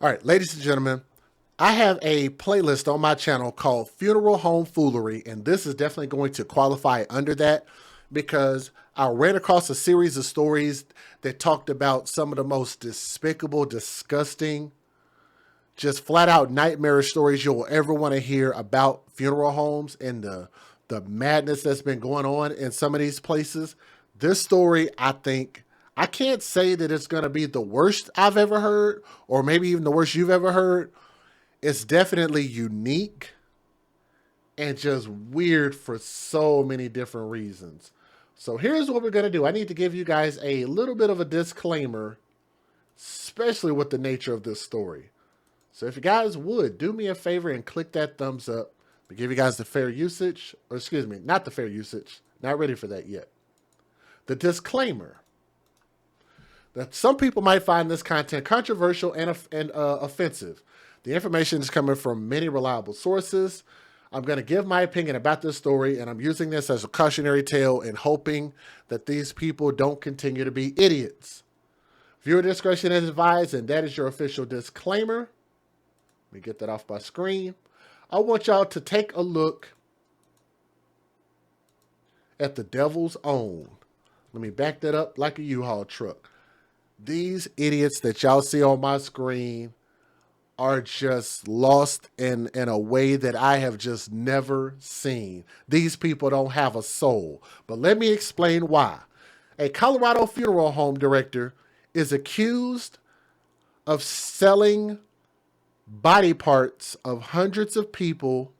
All right, ladies and gentlemen, I have a playlist on my channel called Funeral Home Foolery, and this is definitely going to qualify under that because I ran across a series of stories that talked about some of the most despicable, disgusting, just flat out nightmarish stories you'll ever want to hear about funeral homes and the madness that's been going on in some of these places. This story, I think, I can't say that it's going to be the worst I've ever heard, or maybe even the worst you've ever heard. It's definitely unique and just weird for so many different reasons. So here's what we're going to do. I need to give you guys a little bit of a disclaimer, especially with the nature of this story. So if you guys would, do me a favor and click that thumbs up to give you guys the fair usage, or excuse me, not the fair usage. Not ready for that yet. The disclaimer that some people might find this content controversial and offensive. The information is coming from many reliable sources. I'm going to give my opinion about this story, and I'm using this as a cautionary tale and hoping that these people don't continue to be idiots. Viewer discretion is advised, and that is your official disclaimer. Let me get that off my screen. I want y'all to take a look at the devil's own. Let me back that up like a U-Haul truck. These idiots that y'all see on my screen are just lost in a way that I have just never seen. These people don't have a soul. But let me explain why. A Colorado funeral home director is accused of selling body parts of hundreds of people,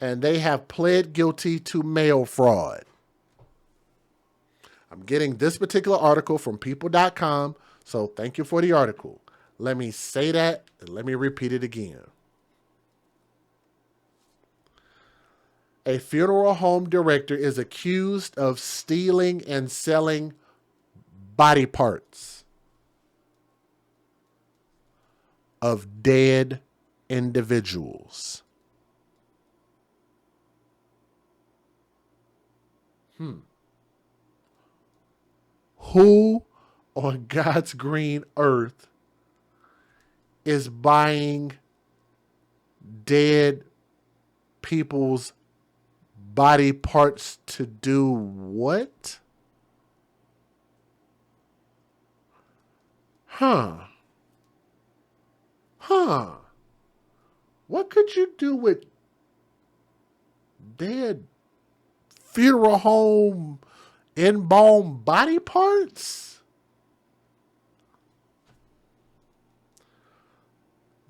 and they have pled guilty to mail fraud. I'm getting this particular article from people.com, so thank you for the article. Let me say that and let me repeat it again. A funeral home director is accused of stealing and selling body parts of dead individuals. Who on God's green earth is buying dead people's body parts to do what? Huh. What could you do with dead funeral home embalmed body parts?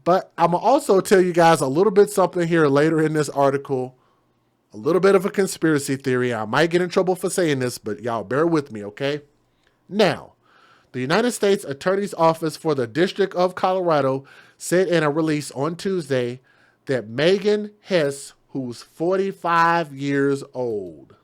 But I'm going to also tell you guys a little bit something here later in this article. A little bit of a conspiracy theory. I might get in trouble for saying this, but y'all bear with me, okay? Now, the United States Attorney's Office for the District of Colorado said in a release on Tuesday that Megan Hess, who's 45 years old,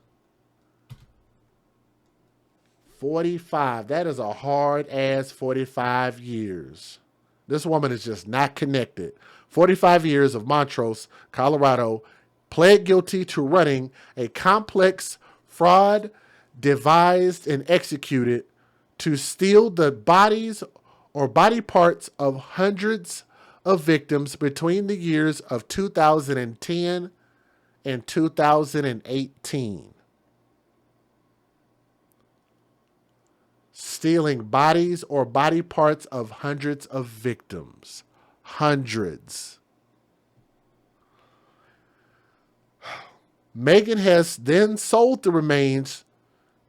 45, that is a hard ass 45 years. This woman is just not connected. 45 years of Montrose, Colorado, pled guilty to running a complex fraud devised and executed to steal the bodies or body parts of hundreds of victims between the years of 2010 and 2018. Stealing bodies or body parts of hundreds of victims. Hundreds. Megan Hess then sold the remains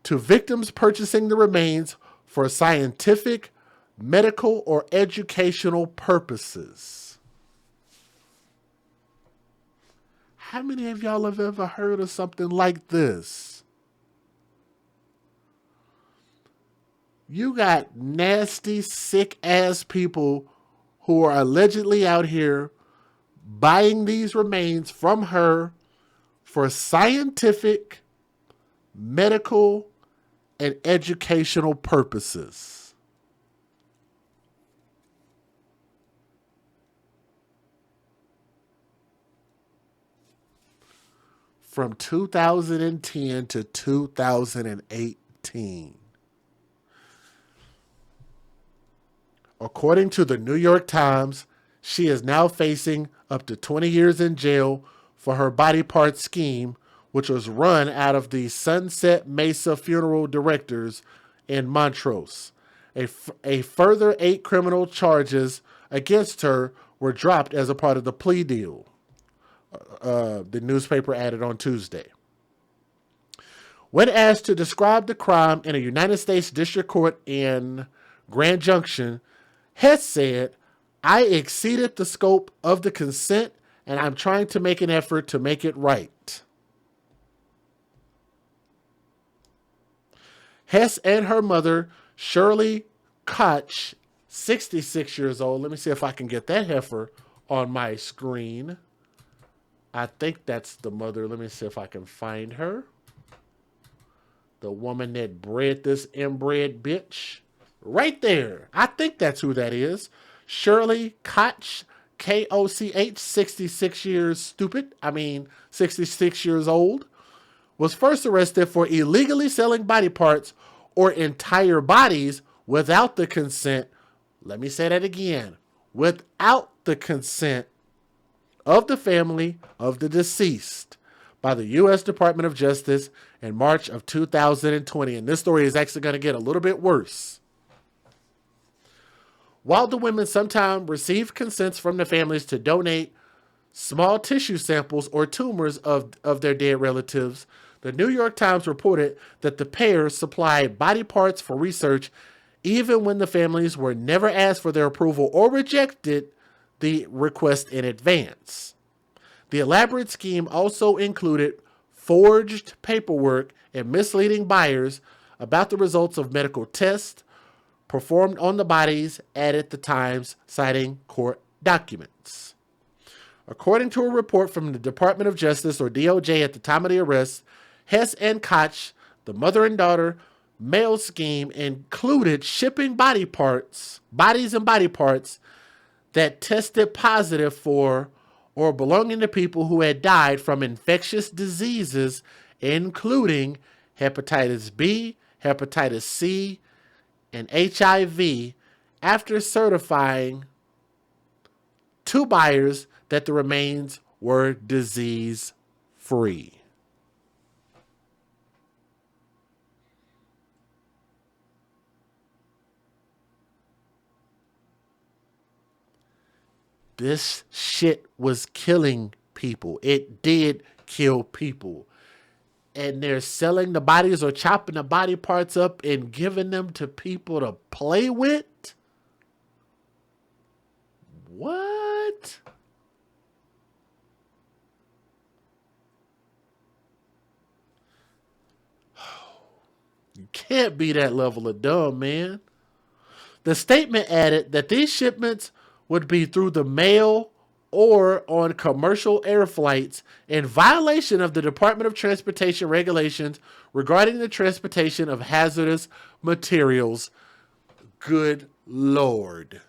to victims purchasing the remains for scientific, medical, or educational purposes. How many of y'all have ever heard of something like this? You got nasty, sick-ass people who are allegedly out here buying these remains from her for scientific, medical, and educational purposes. From 2010 to 2018. According to the New York Times, she is now facing up to 20 years in jail for her body part scheme, which was run out of the Sunset Mesa Funeral Directors in Montrose. A further 8 criminal charges against her were dropped as a part of the plea deal, the newspaper added on Tuesday. When asked to describe the crime in a United States District Court in Grand Junction, Hess said, "I exceeded the scope of the consent and I'm trying to make an effort to make it right." Hess and her mother, Shirley Koch, 66 years old. Let me see if I can get that heifer on my screen. I think that's the mother. Let me see if I can find her. The woman that bred this inbred bitch. Right there. I think that's who that is. Shirley Koch, Koch, 66 years 66 years old, was first arrested for illegally selling body parts or entire bodies without the consent. Let me say that again. Without the consent of the family of the deceased by the U.S. Department of Justice in March of 2020. And this story is actually going to get a little bit worse. While the women sometimes received consents from the families to donate small tissue samples or tumors of their dead relatives, the New York Times reported that the pair supplied body parts for research even when the families were never asked for their approval or rejected the request in advance. The elaborate scheme also included forged paperwork and misleading buyers about the results of medical tests performed on the bodies, added the Times, citing court documents. According to a report from the Department of Justice, or DOJ, at the time of the arrest, Hess and Koch, the mother and daughter, mail scheme included shipping bodies and body parts that tested positive for or belonging to people who had died from infectious diseases, including hepatitis B, hepatitis C, and HIV, after certifying to buyers that the remains were disease-free. This shit was killing people. It did kill people. And they're selling the bodies or chopping the body parts up and giving them to people to play with? What? You can't be that level of dumb, man. The statement added that these shipments would be through the mail or on commercial air flights in violation of the Department of Transportation regulations regarding the transportation of hazardous materials. Good Lord.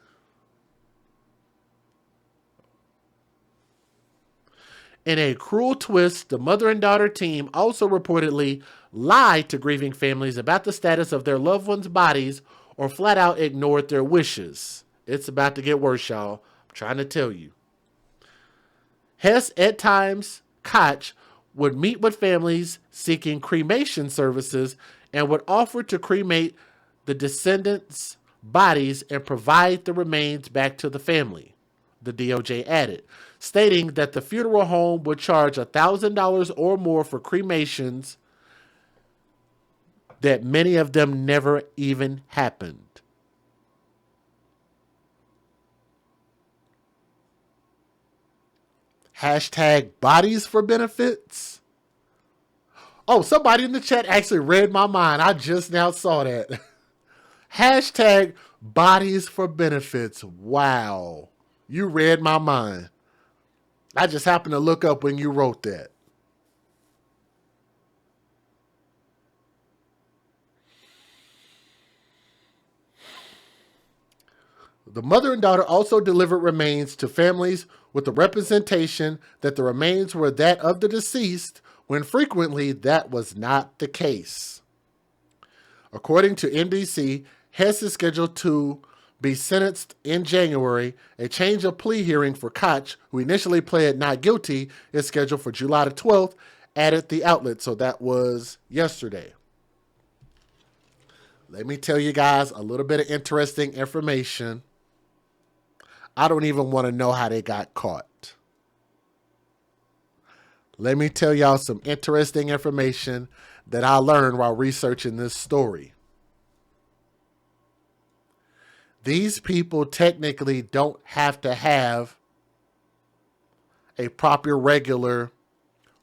In a cruel twist, the mother and daughter team also reportedly lied to grieving families about the status of their loved ones' bodies or flat out ignored their wishes. It's about to get worse, y'all. I'm trying to tell you. Hess, at times, Koch, would meet with families seeking cremation services and would offer to cremate the descendants' bodies and provide the remains back to the family, the DOJ added, stating that the funeral home would charge $1,000 or more for cremations, that many of them never even happened. Hashtag bodies for benefits. Oh, somebody in the chat actually read my mind. I just now saw that. Hashtag bodies for benefits. Wow. You read my mind. I just happened to look up when you wrote that. The mother and daughter also delivered remains to families with the representation that the remains were that of the deceased, when frequently that was not the case. According to NBC, Hess is scheduled to be sentenced in January. A change of plea hearing for Koch, who initially pled not guilty, is scheduled for July the 12th, added the outlet. So that was yesterday. Let me tell you guys a little bit of interesting information. I don't even want to know how they got caught. Let me tell y'all some interesting information that I learned while researching this story. These people technically don't have to have a proper regular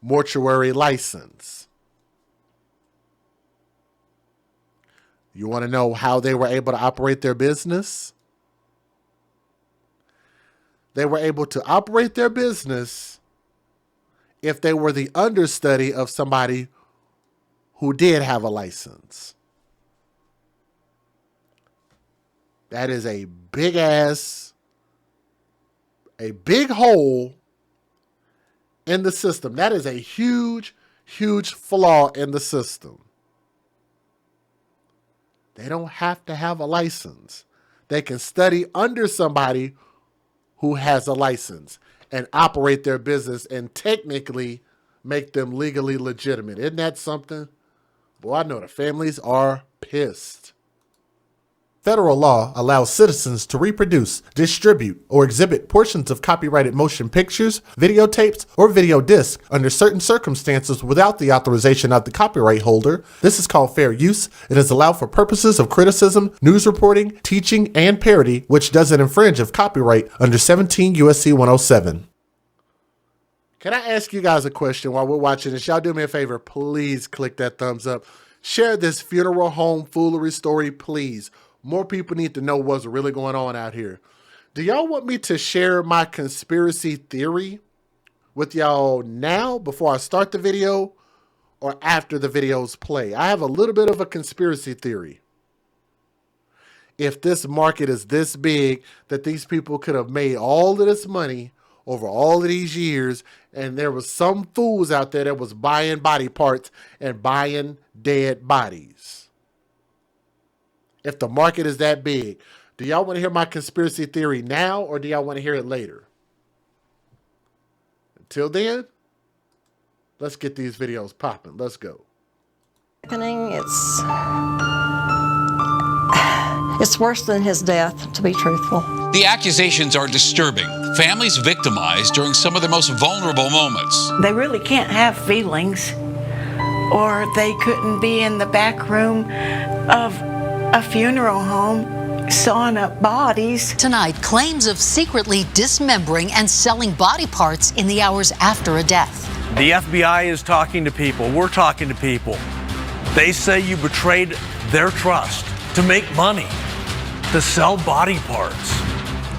mortuary license. You want to know how they were able to operate their business? They were able to operate their business if they were the understudy of somebody who did have a license. That is a big hole in the system. That is a huge, huge flaw in the system. They don't have to have a license. They can study under somebody who has a license and operate their business and technically make them legally legitimate. Isn't that something? Boy, I know the families are pissed. Federal law allows citizens to reproduce, distribute, or exhibit portions of copyrighted motion pictures, videotapes, or video discs under certain circumstances without the authorization of the copyright holder. This is called fair use. It is allowed for purposes of criticism, news reporting, teaching, and parody, which doesn't infringe of copyright under 17 U.S.C. 107. Can I ask you guys a question while we're watching this? Y'all do me a favor. Please click that thumbs up. Share this funeral home foolery story, please. More people need to know what's really going on out here. Do y'all want me to share my conspiracy theory with y'all now before I start the video or after the videos play? I have a little bit of a conspiracy theory. If this market is this big that these people could have made all of this money over all of these years, and there was some fools out there that was buying body parts and buying dead bodies. If the market is that big, do y'all want to hear my conspiracy theory now or do y'all want to hear it later? Until then, let's get these videos popping. Let's go. It's worse than his death, to be truthful. The accusations are disturbing. Families victimized during some of their most vulnerable moments. They really can't have feelings, or they couldn't be in the back room of a funeral home sawing up bodies. Tonight, claims of secretly dismembering and selling body parts in the hours after a death. The FBI is talking to people. We're talking to people. They say you betrayed their trust to make money, to sell body parts.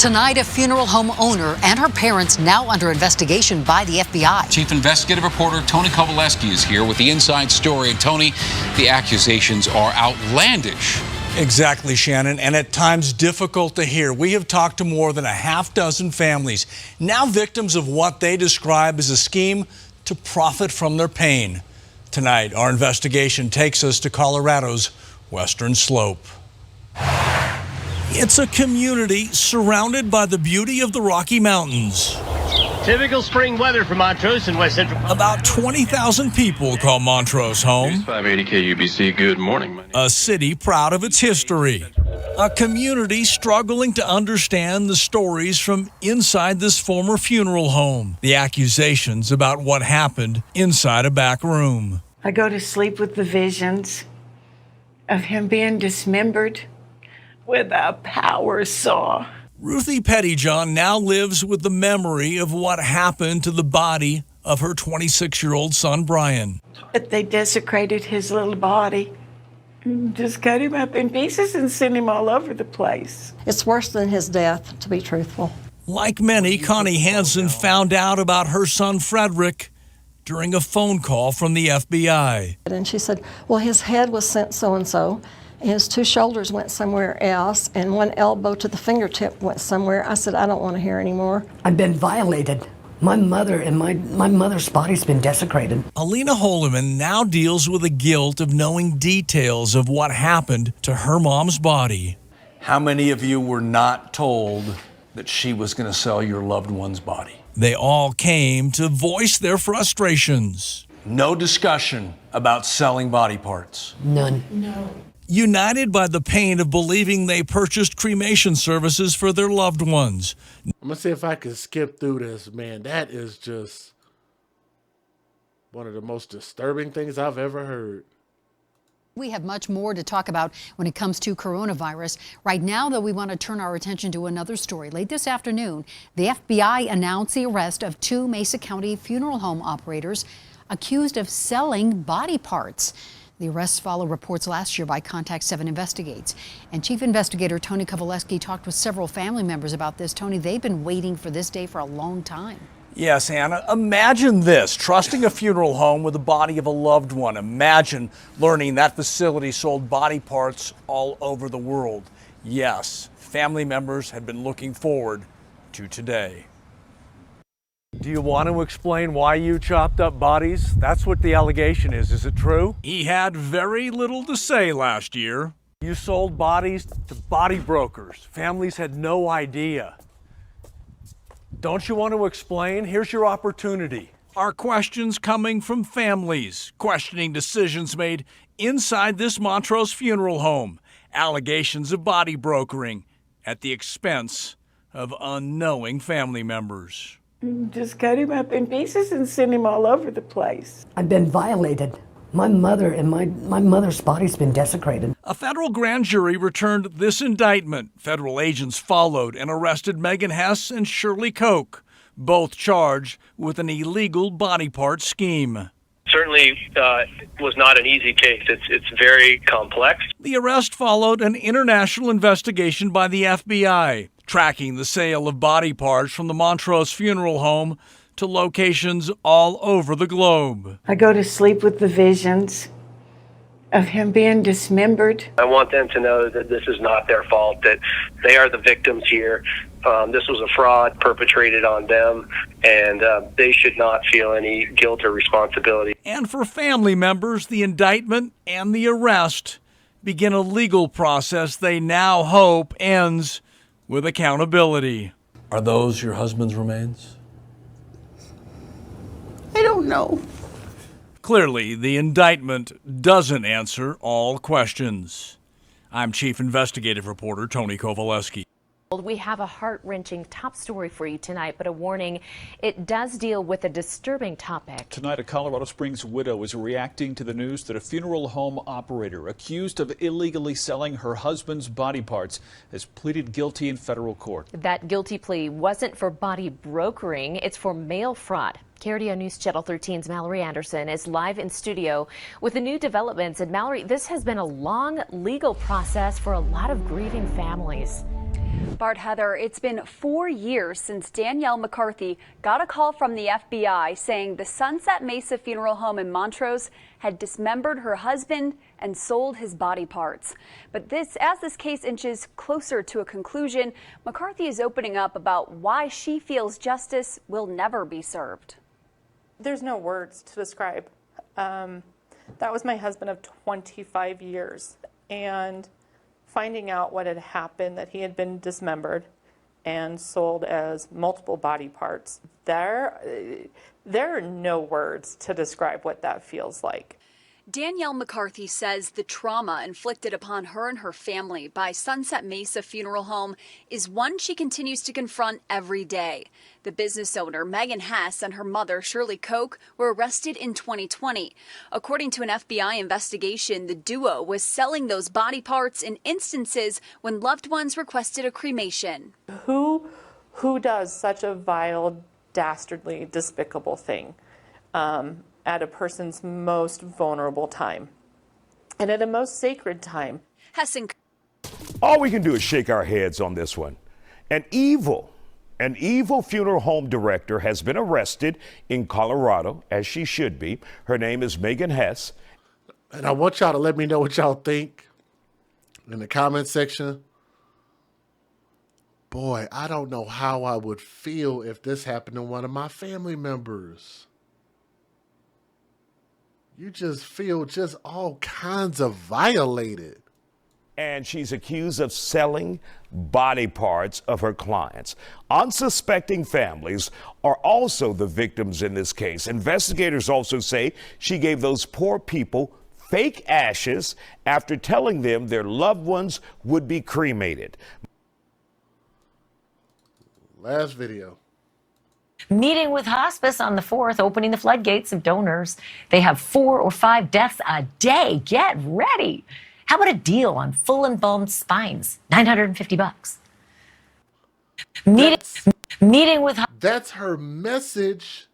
Tonight, a funeral home owner and her parents now under investigation by the FBI. Chief investigative reporter Tony Kovaleski is here with the inside story. And Tony, the accusations are outlandish. Exactly, Shannon, and at times difficult to hear. We have talked to more than a half dozen families, now victims of what they describe as a scheme to profit from their pain. Tonight, our investigation takes us to Colorado's Western Slope. It's a community surrounded by the beauty of the Rocky Mountains. Typical spring weather for Montrose and West Central. About 20,000 people call Montrose home. 580 KUBC, good morning. A city proud of its history. A community struggling to understand the stories from inside this former funeral home. The accusations about what happened inside a back room. I go to sleep with the visions of him being dismembered with a power saw. Ruthie Pettyjohn now lives with the memory of what happened to the body of her 26-year-old son, Brian. But they desecrated his little body, just cut him up in pieces and sent him all over the place. It's worse than his death, to be truthful. Like many, Connie Hansen found out about her son, Frederick, during a phone call from the FBI. And she said, well, his head was sent so-and-so. His two shoulders went somewhere else, and one elbow to the fingertip went somewhere. I said, I don't want to hear anymore. I've been violated. My mother and my mother's body's been desecrated. Alina Holeman now deals with the guilt of knowing details of what happened to her mom's body. How many of you were not told that she was going to sell your loved one's body? They all came to voice their frustrations. No discussion about selling body parts. None. No. United by the pain of believing they purchased cremation services for their loved ones. I'm going to see if I can skip through this, man. That is just one of the most disturbing things I've ever heard. We have much more to talk about when it comes to coronavirus. Right now, though, we want to turn our attention to another story. Late this afternoon, the FBI announced the arrest of 2 Mesa County funeral home operators accused of selling body parts. The arrests follow reports last year by Contact 7 Investigates. And Chief Investigator Tony Kowaleski talked with several family members about this. Tony, they've been waiting for this day for a long time. Yes, Anna, imagine this, trusting a funeral home with the body of a loved one. Imagine learning that facility sold body parts all over the world. Yes, family members had been looking forward to today. Do you want to explain why you chopped up bodies? That's what the allegation is. Is it true? He had very little to say last year. You sold bodies to body brokers. Families had no idea. Don't you want to explain? Here's your opportunity. Our questions coming from families, questioning decisions made inside this Montrose funeral home. Allegations of body brokering at the expense of unknowing family members. Just cut him up in pieces and send him all over the place. I've been violated. My mother and my mother's body's been desecrated. A federal grand jury returned this indictment. Federal agents followed and arrested Megan Hess and Shirley Koch, both charged with an illegal body part scheme. Certainly was not an easy case. It's very complex. The arrest followed an international investigation by the FBI, tracking the sale of body parts from the Montrose funeral home to locations all over the globe. I go to sleep with the visions of him being dismembered. I want them to know that this is not their fault, that they are the victims here. This was a fraud perpetrated on them, and they should not feel any guilt or responsibility. And for family members, the indictment and the arrest begin a legal process they now hope ends with accountability. Are those your husband's remains? I don't know. Clearly, the indictment doesn't answer all questions. I'm Chief Investigative Reporter Tony Kowaleski. We have a heart-wrenching top story for you tonight, but a warning, it does deal with a disturbing topic. Tonight, a Colorado Springs widow is reacting to the news that a funeral home operator accused of illegally selling her husband's body parts has pleaded guilty in federal court. That guilty plea wasn't for body brokering, it's for mail fraud. KRDO News Channel 13's Mallory Anderson is live in studio with the new developments. And Mallory, this has been a long legal process for a lot of grieving families. Bart, Heather, it's been 4 years since Danielle McCarthy got a call from the FBI saying the Sunset Mesa funeral home in Montrose had dismembered her husband and sold his body parts. But as this case inches closer to a conclusion, McCarthy is opening up about why she feels justice will never be served. There's no words to describe. That was my husband of 25 years. And finding out what had happened, that he had been dismembered and sold as multiple body parts, there are no words to describe what that feels like. Danielle McCarthy says the trauma inflicted upon her and her family by Sunset Mesa Funeral Home is one she continues to confront every day. The business owner, Megan Hess, and her mother, Shirley Koch, were arrested in 2020. According to an FBI investigation, the duo was selling those body parts in instances when loved ones requested a cremation. Who does such a vile, dastardly, despicable thing? At a person's most vulnerable time and at a most sacred time. All we can do is shake our heads on this one. An evil funeral home director has been arrested in Colorado, as she should be. Her name is Megan Hess. And I want y'all to let me know what y'all think in the comment section. Boy, I don't know how I would feel if this happened to one of my family members. You just feel just all kinds of violated. and she's accused of selling body parts of her clients. Unsuspecting families are also the victims in this case. Investigators also say she gave those poor people fake ashes after telling them their loved ones would be cremated. Last video. Meeting with hospice on the 4th, opening the floodgates of donors. They have 4 or 5 deaths a day. Get ready. How about a deal on full embalmed spines? $950. Meeting with. That's her message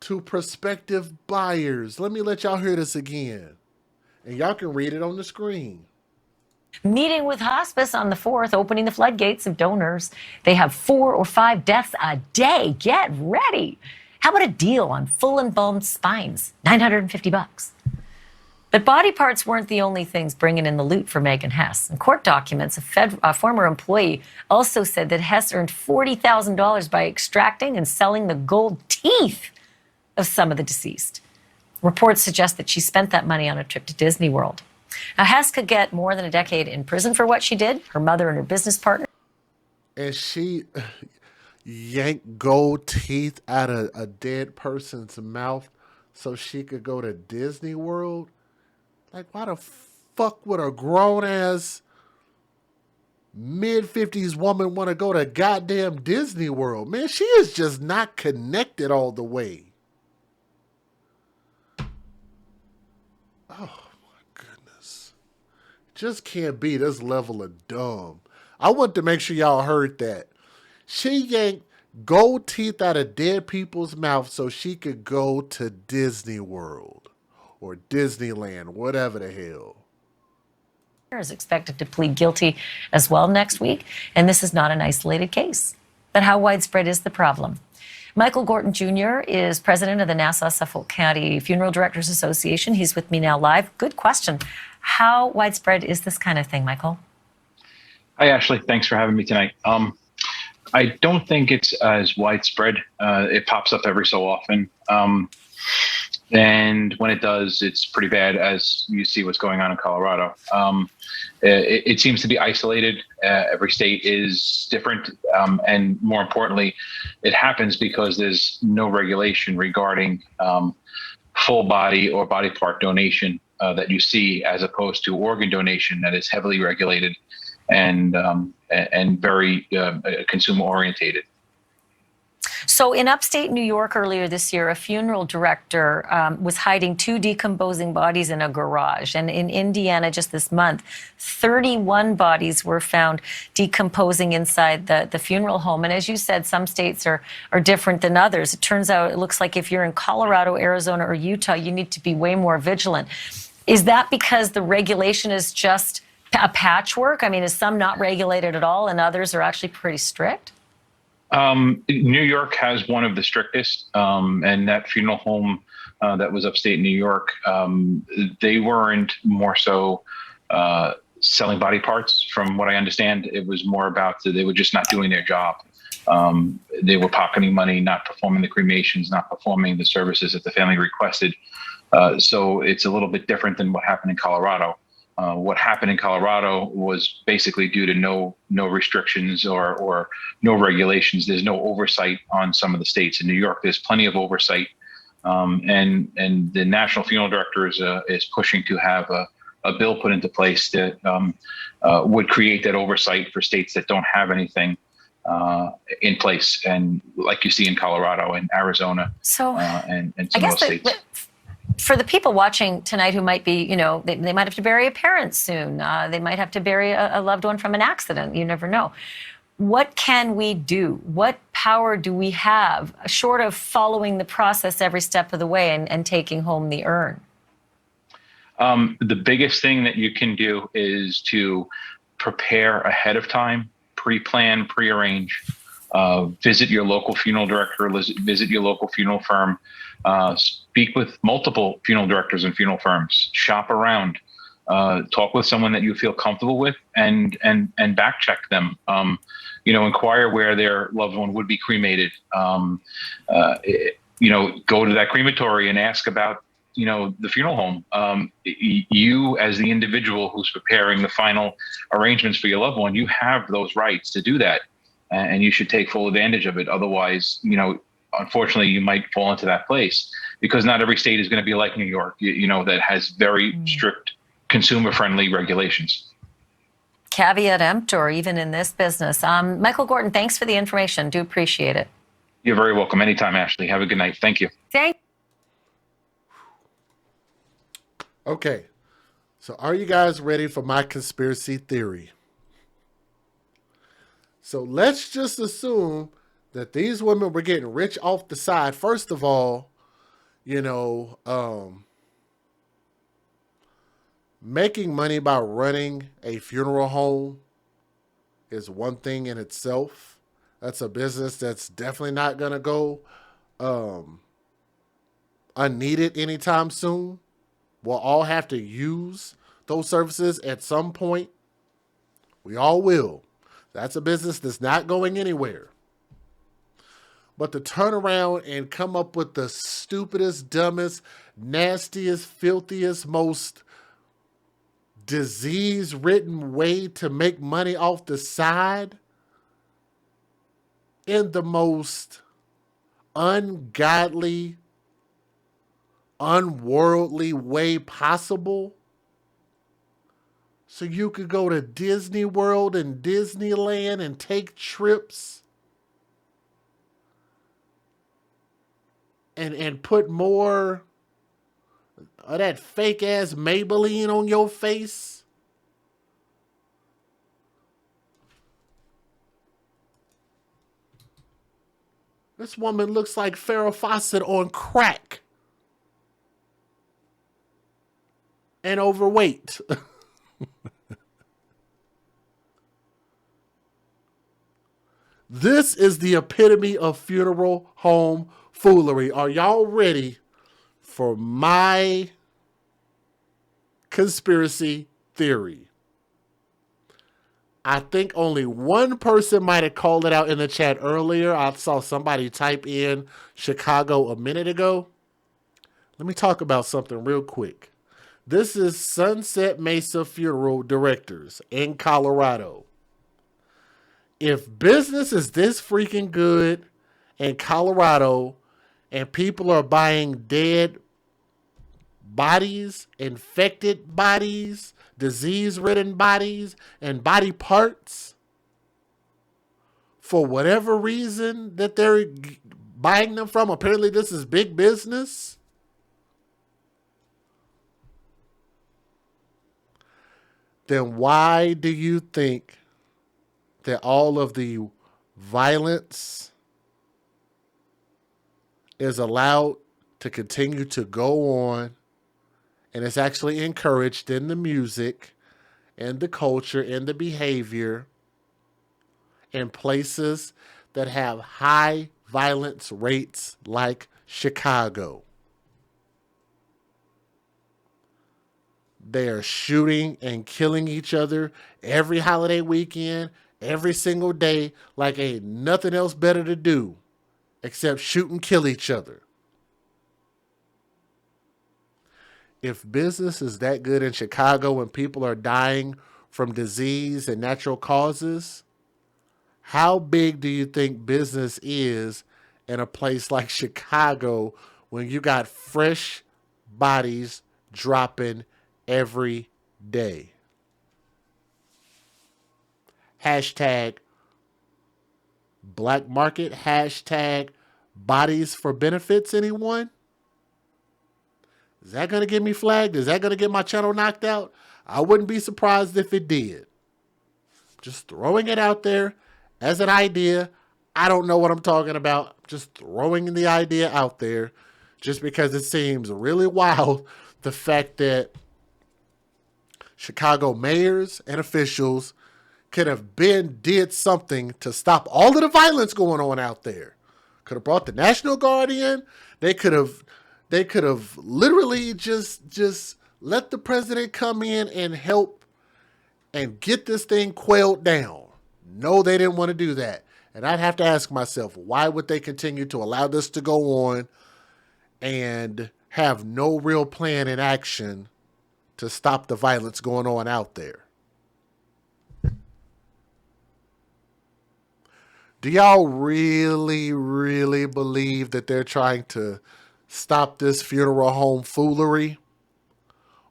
to prospective buyers. Let me let y'all hear this again, and y'all can read it on the screen. Meeting with hospice on the 4th, opening the floodgates of donors. They have 4 or 5 deaths a day. Get ready. How about a deal on full embalmed spines? $950. But body parts weren't the only things bringing in the loot for Megan Hess. In court documents, a former employee also said that Hess earned $40,000 by extracting and selling the gold teeth of some of the deceased. Reports suggest that she spent that money on a trip to Disney World. Now, Hess could get more than a decade in prison for what she did. Her mother and her business partner. And she yanked gold teeth out of a dead person's mouth so she could go to Disney World? Like, why the fuck would a grown-ass mid-50s woman want to go to goddamn Disney World? Man, she is just not connected all the way. Oh, my goodness. Just can't be this level of dumb. I want to make sure y'all heard that. She yanked gold teeth out of dead people's mouths so she could go to Disney World. Or Disneyland, whatever the hell. Is expected to plead guilty as well next week, and this is not an isolated case. But how widespread is the problem? Michael Gorton Jr. is president of the Nassau-Suffolk County Funeral Directors Association. He's with me now live. Good question. How widespread is this kind of thing, Michael? Hi, Ashley. Thanks for having me tonight. I don't think it's as widespread. It pops up every so often. And when it does, it's pretty bad, as you see what's going on in Colorado. It seems to be isolated. Every state is different. And more importantly, it happens because there's no regulation regarding full body or body part donation that you see, as opposed to organ donation that is heavily regulated and very consumer orientated. So in upstate New York earlier this year, a funeral director was hiding 2 decomposing bodies in a garage. And in Indiana just this month, 31 bodies were found decomposing inside the funeral home. And as you said, some states are different than others. It turns out it looks like if you're in Colorado, Arizona, or Utah, you need to be way more vigilant. Is that because the regulation is just a patchwork? I mean, is some not regulated at all and others are actually pretty strict? New York has one of the strictest, and that funeral home that was upstate New York, they weren't more so selling body parts. From what I understand, it was more about they were just not doing their job. They were pocketing money, not performing the cremations, not performing the services that the family requested. So it's a little bit different than what happened in Colorado. What happened in Colorado was basically due to no restrictions or no regulations. There's no oversight on some of the states. In New York, there's plenty of oversight, and the National Funeral Directors is pushing to have a bill put into place that would create that oversight for states that don't have anything in place, and like you see in Colorado and Arizona, and some of those states. For the people watching tonight who might be, they might have to bury a parent soon. They might have to bury a loved one from an accident. You never know. What can we do? What power do we have, short of following the process every step of the way and taking home the urn? The biggest thing that you can do is to prepare ahead of time, pre-plan, pre-arrange. Visit your local funeral director, visit your local funeral firm, speak with multiple funeral directors and funeral firms, shop around, talk with someone that you feel comfortable with, and back check them. Inquire where their loved one would be cremated. Go to that crematory and ask about the funeral home. You, as the individual who's preparing the final arrangements for your loved one, you have those rights to do that, and you should take full advantage of it. Otherwise, unfortunately, you might fall into that place, because not every state is going to be like New York, that has very strict consumer-friendly regulations. Caveat emptor, even in this business. Michael Gordon, thanks for the information. Do appreciate it. You're very welcome. Anytime, Ashley. Have a good night. Thank you. Okay, so are you guys ready for my conspiracy theory? So let's just assume that these women were getting rich off the side. First of all, making money by running a funeral home is one thing in itself. That's a business that's definitely not going to go unneeded anytime soon. We'll all have to use those services at some point. We all will. That's a business that's not going anywhere. But to turn around and come up with the stupidest, dumbest, nastiest, filthiest, most disease-ridden way to make money off the side in the most ungodly, unworldly way possible, so you could go to Disney World and Disneyland and take trips and put more of that fake ass Maybelline on your face. This woman looks like Farrah Fawcett on crack. And overweight. This is the epitome of funeral home foolery. Are y'all ready for my conspiracy theory? I think only one person might have called it out in the chat earlier. I saw somebody type in Chicago a minute ago. Let me talk about something real quick. This is Sunset Mesa Funeral Directors in Colorado. If business is this freaking good in Colorado and people are buying dead bodies, infected bodies, disease-ridden bodies, and body parts for whatever reason that they're buying them from, apparently this is big business. Then why do you think that all of the violence is allowed to continue to go on, and it's actually encouraged in the music and the culture and the behavior in places that have high violence rates like Chicago? They are shooting and killing each other every holiday weekend, every single day, like ain't nothing else better to do except shoot and kill each other. If business is that good in Chicago and people are dying from disease and natural causes, how big do you think business is in a place like Chicago when you got fresh bodies dropping every day? Hashtag black market, hashtag bodies for benefits, anyone? Is that going to get me flagged? Is that going to get my channel knocked out? I wouldn't be surprised if it did. Just throwing it out there as an idea. I don't know what I'm talking about. Just throwing the idea out there just because it seems really wild, the fact that Chicago mayors and officials could have did something to stop all of the violence going on out there. Could have brought the National Guard in. They could have literally just let the president come in and help and get this thing quailed down. No, they didn't want to do that. And I'd have to ask myself, why would they continue to allow this to go on and have no real plan in action to stop the violence going on out there. Do y'all really, really believe that they're trying to stop this funeral home foolery?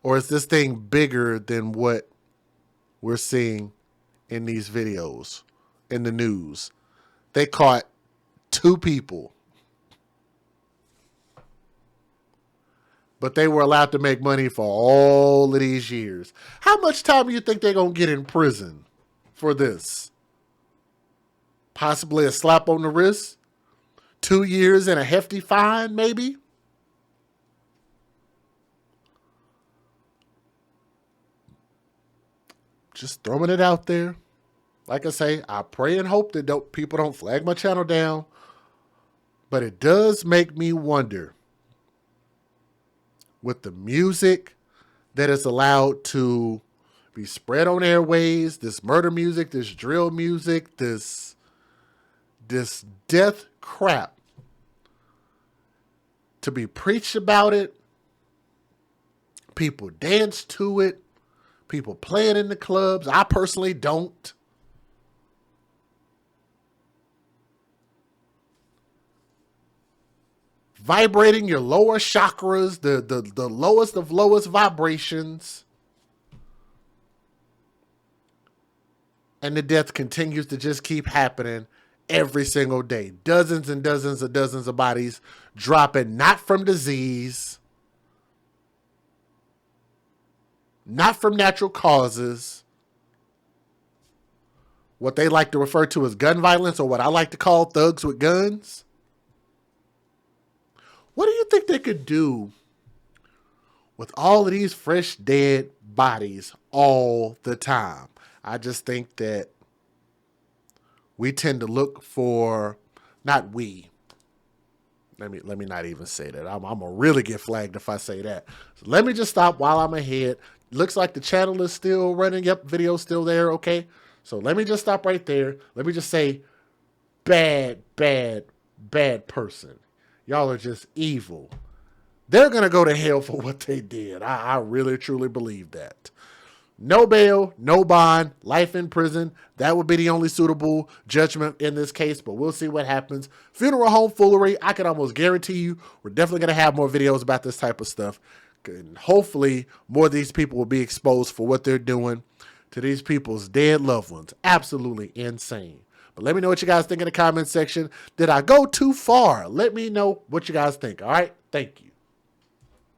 Or is this thing bigger than what we're seeing in these videos, in the news? They caught 2 people, but they were allowed to make money for all of these years. How much time do you think they're going to get in prison for this? Possibly a slap on the wrist? 2 years and a hefty fine, maybe? Just throwing it out there. Like I say, I pray and hope that people don't flag my channel down. But it does make me wonder, with the music that is allowed to be spread on airways, this murder music, this drill music, this death crap, to be preached about it, people dance to it, people play it in the clubs. I personally don't. Vibrating your lower chakras, the lowest of lowest vibrations. And the death continues to just keep happening every single day. Dozens and dozens of bodies dropping, not from disease, not from natural causes. What they like to refer to as gun violence, or what I like to call thugs with guns. What do you think they could do with all of these fresh dead bodies all the time? I just think that we tend to look for, not we. Let me not even say that. I'm gonna really get flagged if I say that. So let me just stop while I'm ahead. Looks like the channel is still running. Yep, video's still there. Okay, so let me just stop right there. Let me just say, bad person. Y'all are just evil. They're going to go to hell for what they did. I really, truly believe that. No bail, no bond, life in prison. That would be the only suitable judgment in this case, but we'll see what happens. Funeral home foolery, I can almost guarantee you we're definitely going to have more videos about this type of stuff. And hopefully more of these people will be exposed for what they're doing to these people's dead loved ones. Absolutely insane. But let me know what you guys think in the comment section. Did I go too far? Let me know what you guys think. All right. Thank you.